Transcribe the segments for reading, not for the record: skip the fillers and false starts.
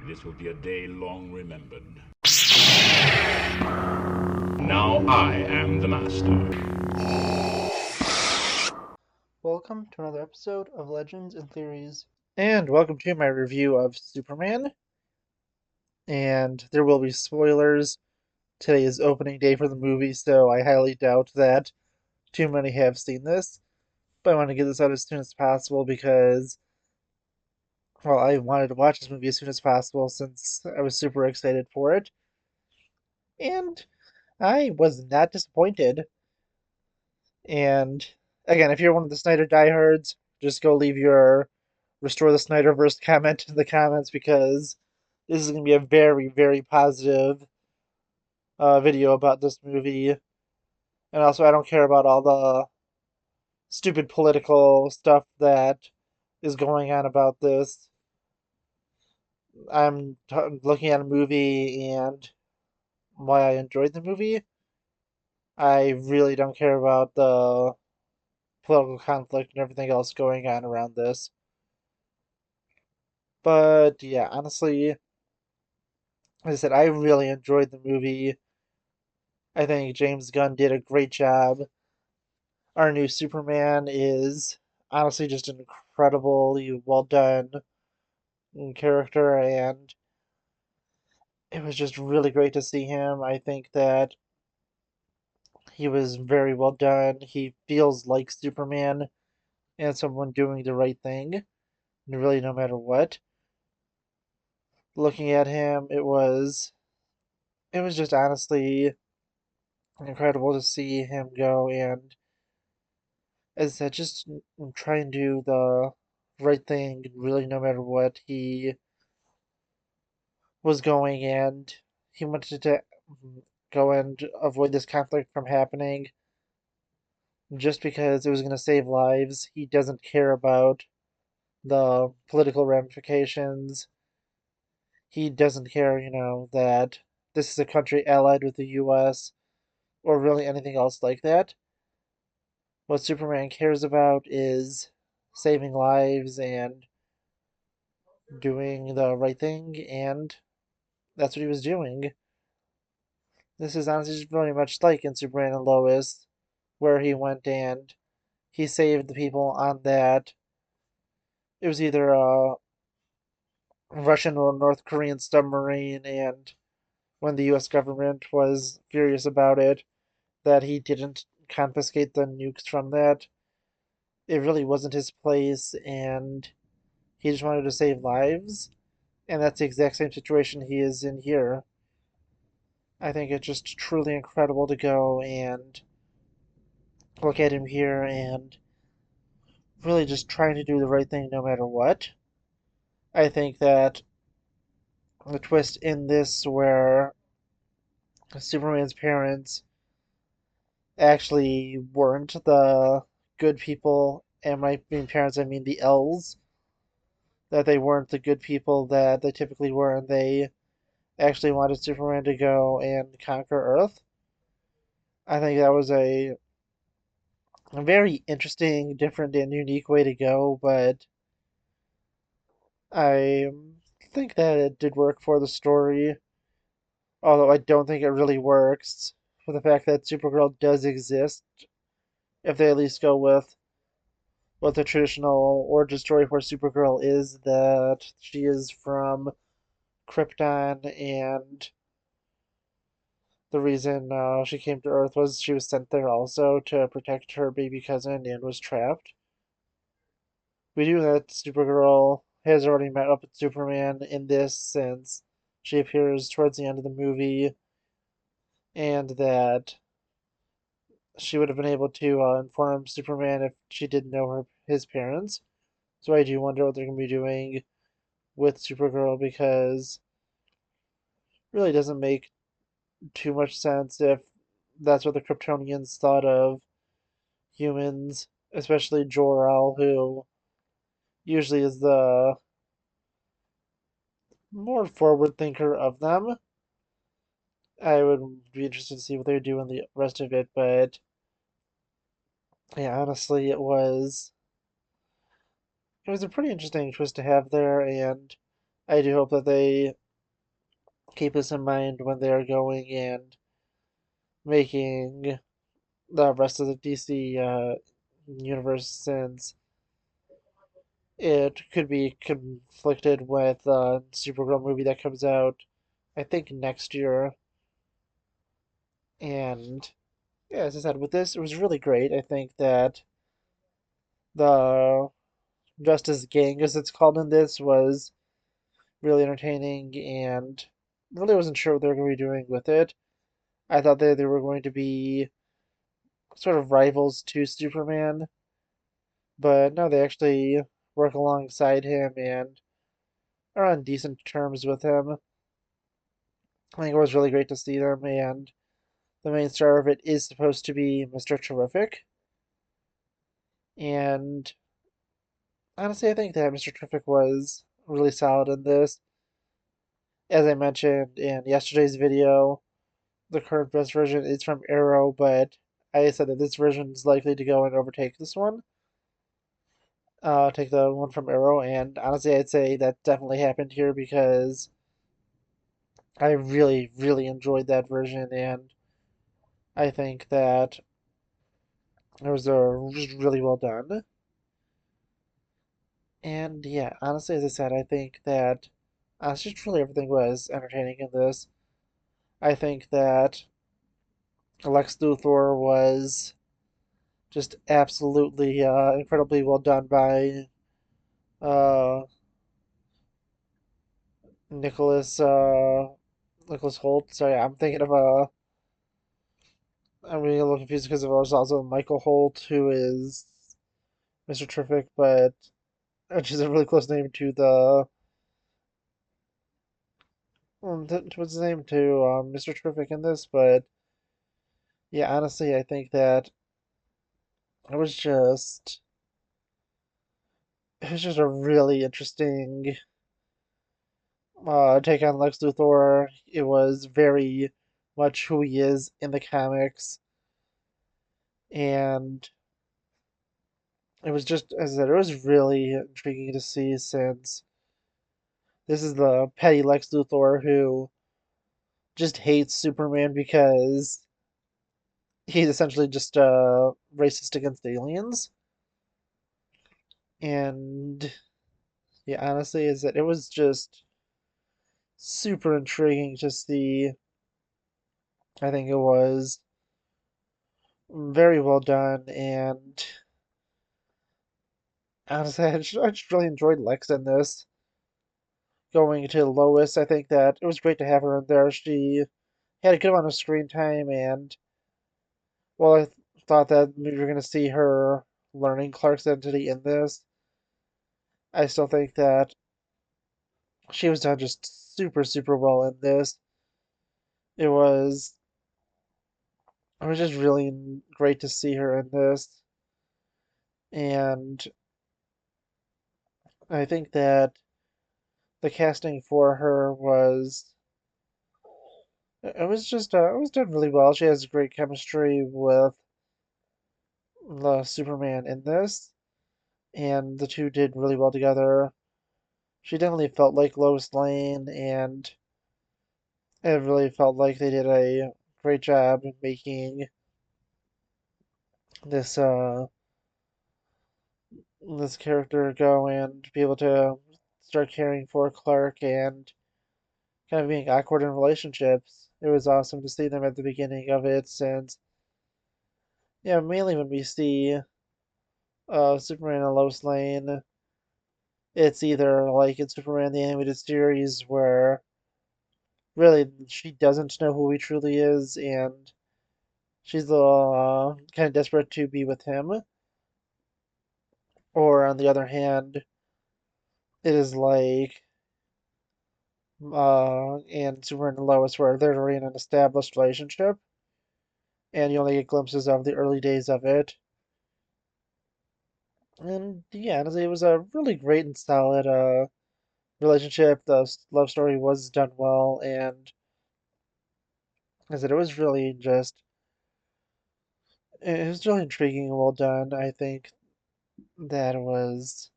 This will be a day long remembered. Now I am the master. Welcome to another episode of Legends and Theories. And welcome to my review of Superman. And there will be spoilers. Today is opening day for the movie, so I highly doubt that too many have seen this. But I want to get this out as soon as possible because, well, I wanted to watch this movie as soon as possible since I was super excited for it. And I was not disappointed. And again, if you're one of the Snyder diehards, just go leave your Restore the Snyderverse comment in the comments because this is going to be a very, very positive video about this movie. And also, I don't care about all the stupid political stuff that is going on about this. Looking at a movie and why I enjoyed the movie. I really don't care about the political conflict and everything else going on around this. But yeah, honestly, as I said, I really enjoyed the movie. I think James Gunn did a great job. Our new Superman is honestly just an incredibly well done character, and it was just really great to see him. I think that he was very well done. He feels like Superman and someone doing the right thing, really, no matter what. Looking at him, it was just honestly incredible to see him go and, as I said, just try and do the right thing, really, no matter what. He was going and he wanted to go and avoid this conflict from happening just because it was going to save lives. He doesn't care about the political ramifications. He doesn't care, that this is a country allied with the US or really anything else like that. What Superman cares about is saving lives and doing the right thing, and that's what he was doing. This is honestly just very much like in Superman and Lois, where he went and he saved the people on that. It was either a Russian or North Korean submarine, and when the US government was furious about it, that he didn't confiscate the nukes from that. It really wasn't his place, and he just wanted to save lives, and that's the exact same situation he is in here. I think it's just truly incredible to go and look at him here and really just trying to do the right thing no matter what. I think that the twist in this where Superman's parents actually weren't the good people, and by being parents I mean the elves, that they weren't the good people that they typically were, and they actually wanted Superman to go and conquer Earth. I think that was a very interesting, different, and unique way to go, but I think that it did work for the story, although I don't think it really works for the fact that Supergirl does exist, if they at least go with what the traditional origin story for Supergirl is, that she is from Krypton, and the reason she came to Earth was she was sent there also to protect her baby cousin and was trapped. We knew that Supergirl has already met up with Superman in this since she appears towards the end of the movie, and that she would have been able to inform Superman if she didn't know his parents. So I do wonder what they're going to be doing with Supergirl because it really doesn't make too much sense if that's what the Kryptonians thought of humans, especially Jor-El, who usually is the more forward thinker of them. I would be interested to see what they do in the rest of it, but yeah, honestly, it was a pretty interesting twist to have there, and I do hope that they keep this in mind when they're going and making the rest of the DC universe, since it could be conflicted with the Supergirl movie that comes out, I think, next year. And yeah, as I said, with this, it was really great. I think that the Justice Gang, as it's called in this, was really entertaining, and really wasn't sure what they were going to be doing with it. I thought that they were going to be sort of rivals to Superman, but no, they actually work alongside him and are on decent terms with him. I think it was really great to see them, and the main star of it is supposed to be Mr. Terrific. And honestly, I think that Mr. Terrific was really solid in this. As I mentioned in yesterday's video, the current best version is from Arrow, but I said that this version is likely to go and overtake this one. Take the one from Arrow, and honestly, I'd say that definitely happened here because I really, really enjoyed that version, and I think that it was just really well done. And yeah, honestly, as I said, I think that just really everything was entertaining in this. I think that Lex Luthor was just absolutely incredibly well done by uh, Nicholas Nicholas Holt. Sorry, I'm thinking of I'm getting a little confused because there's also Michael Holt, who is Mr. Terrific, but which is a really close name to the what's his name to Mr. Terrific in this. But yeah, honestly, I think that it was just it was just a really interesting take on Lex Luthor. It was very much who he is in the comics, and it was just, as I said, it was really intriguing to see, since this is the petty Lex Luthor who just hates Superman because he's essentially just racist against aliens. And yeah, honestly, is that it was just super intriguing to see. I think it was very well done, and honestly, I just really enjoyed Lex in this. Going to Lois, I think that it was great to have her in there. She had a good amount of screen time, and while I thought that we were going to see her learning Clark's identity in this, I still think that she was done just super, super well in this. It was it was just really great to see her in this, and I think that the casting for her was it was just it was done really well. She has great chemistry with the Superman in this, and the two did really well together. She definitely felt like Lois Lane, and it really felt like they did a great job in making this this character go and be able to start caring for Clark and kind of being awkward in relationships. It was awesome to see them at the beginning of it, since yeah, mainly when we see Superman and Lois Lane, it's either like in Superman the animated series where really she doesn't know who he truly is, and she's kind of desperate to be with him. Or on the other hand, it is like in Superman and Lois where they're already in an established relationship, and you only get glimpses of the early days of it. And yeah, honestly, it was a really great and solid relationship. The love story was done well, and as I said, it was really just it was really intriguing and well done. I think that was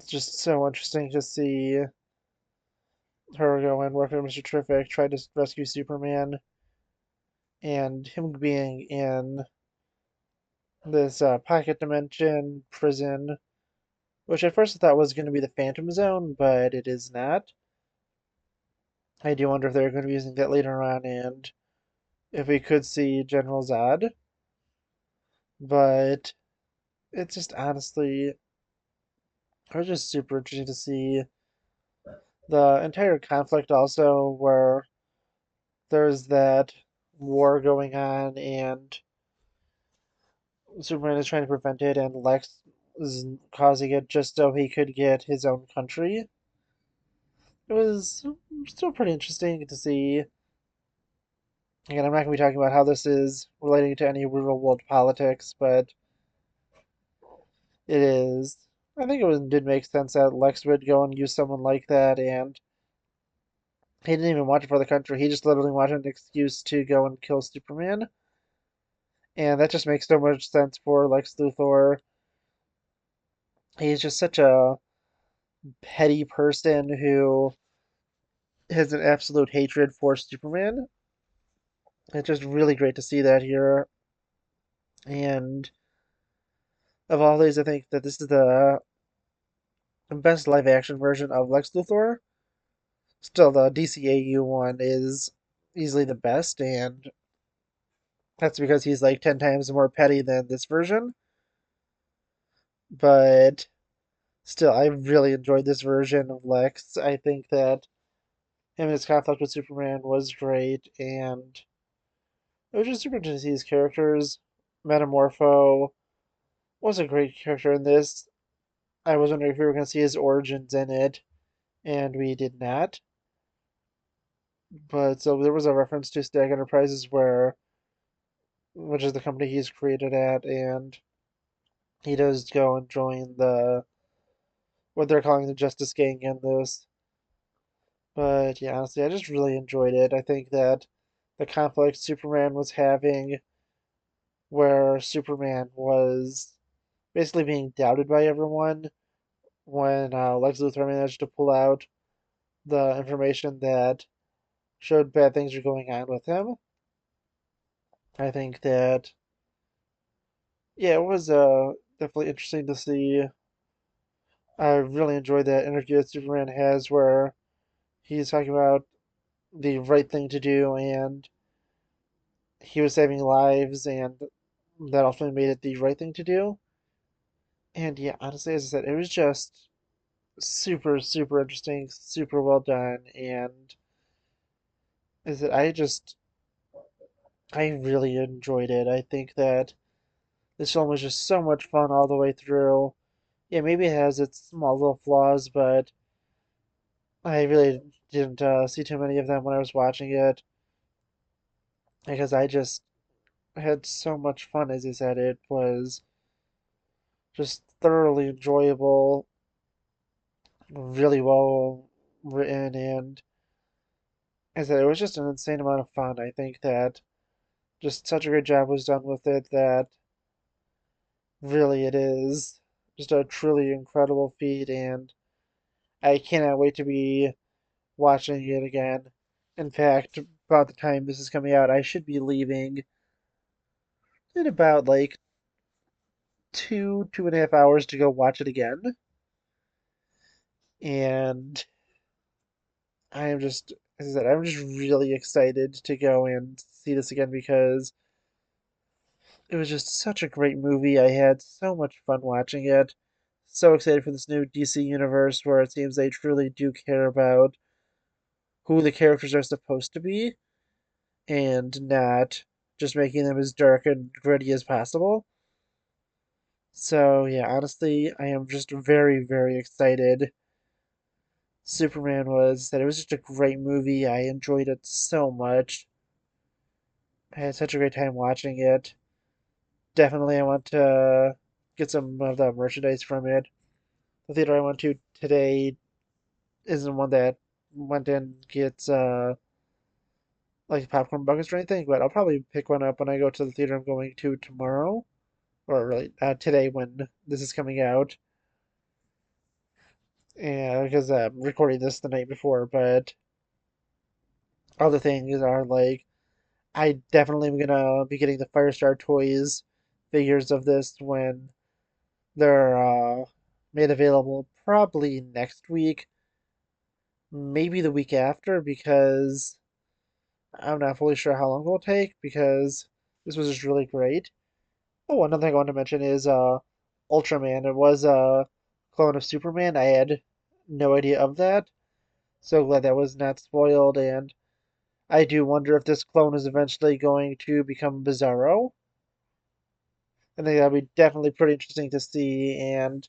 just so interesting to see. her going working with Mr. Terrific, tried to rescue Superman, and him being in this pocket dimension prison, which at first I thought was going to be the Phantom Zone, but it is not. I do wonder if they're going to be using that later on, and if we could see General Zod. But it's just honestly, it was just super interesting to see the entire conflict also, where there's that war going on, and Superman is trying to prevent it, and Lex is causing it just so he could get his own country. It was still pretty interesting to see. Again, I'm not going to be talking about how this is relating to any real world politics, but it is. I think did make sense that Lex would go and use someone like that, and he didn't even want it for the country. He just literally wanted an excuse to go and kill Superman, and that just makes so much sense for Lex Luthor. He's just such a petty person who has an absolute hatred for Superman. It's just really great to see that here. And of all these, I think that this is the best live action version of Lex Luthor. Still, the DCAU one is easily the best, and that's because he's like 10 times more petty than this version. But still, I really enjoyed this version of Lex. I think that him and his conflict with Superman was great, and it was just super interesting to see his characters. Metamorpho was a great character in this. I was wondering if we were going to see his origins in it, and we did not. But so there was a reference to Stag Enterprises, which is the company he's created at, and he does go and join what they're calling the Justice Gang in this. But yeah, honestly, I just really enjoyed it. I think that the conflict Superman was having, where Superman was basically being doubted by everyone, when Lex Luthor managed to pull out the information that showed bad things are going on with him. I think that, yeah, it was definitely interesting to see. I really enjoyed that interview that Superman has where he's talking about the right thing to do, and he was saving lives, and that ultimately made it the right thing to do. And yeah, honestly, as I said, it was just super, super interesting, super well done, and is it I really enjoyed it. I think that this film was just so much fun all the way through. Yeah, maybe it has its small little flaws, but I really didn't see too many of them when I was watching it because I just had so much fun. As I said, it was just thoroughly enjoyable, really well written, and as I said, it was just an insane amount of fun. I think that just such a great job was done with it that really it is just a truly incredible feat, and I cannot wait to be watching it again. In fact, about the time this is coming out, I should be leaving in about like 2.5 hours to go watch it again. And I am just, as I said, I'm just really excited to go and see this again because it was just such a great movie. I had so much fun watching it. So excited for this new DC universe where it seems they truly do care about who the characters are supposed to be and not just making them as dark and gritty as possible. So, yeah, honestly, I am just very, very excited. Superman was that it was just a great movie. I enjoyed it so much. I had such a great time watching it. Definitely, I want to get some of the merchandise from it. The theater I went to today isn't one that went in gets like popcorn buckets or anything, but I'll probably pick one up when I go to the theater I'm going to tomorrow, or really today when this is coming out. and because I'm recording this the night before, but other things are like I definitely am gonna be getting the Firestar Toys figures of this when they're made available, probably next week, maybe the week after, because I'm not fully sure how long it will take because this was just really great. Oh, another thing I want to mention is Ultraman. It was a clone of Superman. I had no idea of that. So glad that was not spoiled, and I do wonder if this clone is eventually going to become Bizarro. I think that'd be definitely pretty interesting to see. And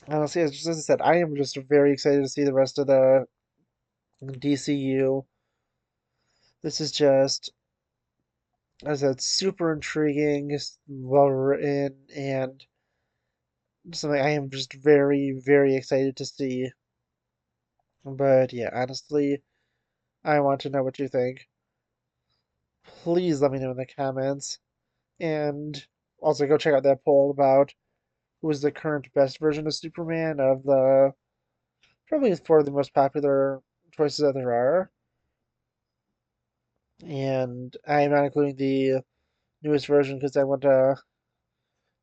honestly, as I said, I am just very excited to see the rest of the DCU. This is just, as I said, super intriguing, well written, and something I am just very, very excited to see. But yeah, honestly, I want to know what you think. Please let me know in the comments. And also go check out that poll about who is the current best version of Superman of the probably four of the most popular choices that there are. And I'm not including the newest version because I want to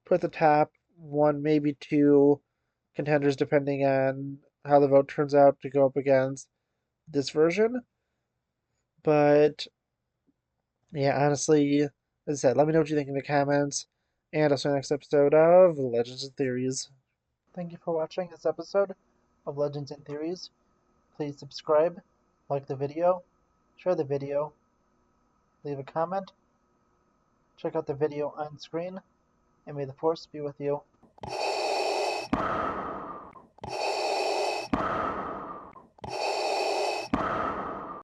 put the top one, maybe two contenders, depending on how the vote turns out, to go up against this version. But yeah, honestly, as I said, let me know what you think in the comments. And I'll see you next episode of Legends and Theories. Thank you for watching this episode of Legends and Theories. Please subscribe, like the video, share the video, leave a comment, check out the video on screen, and may the Force be with you.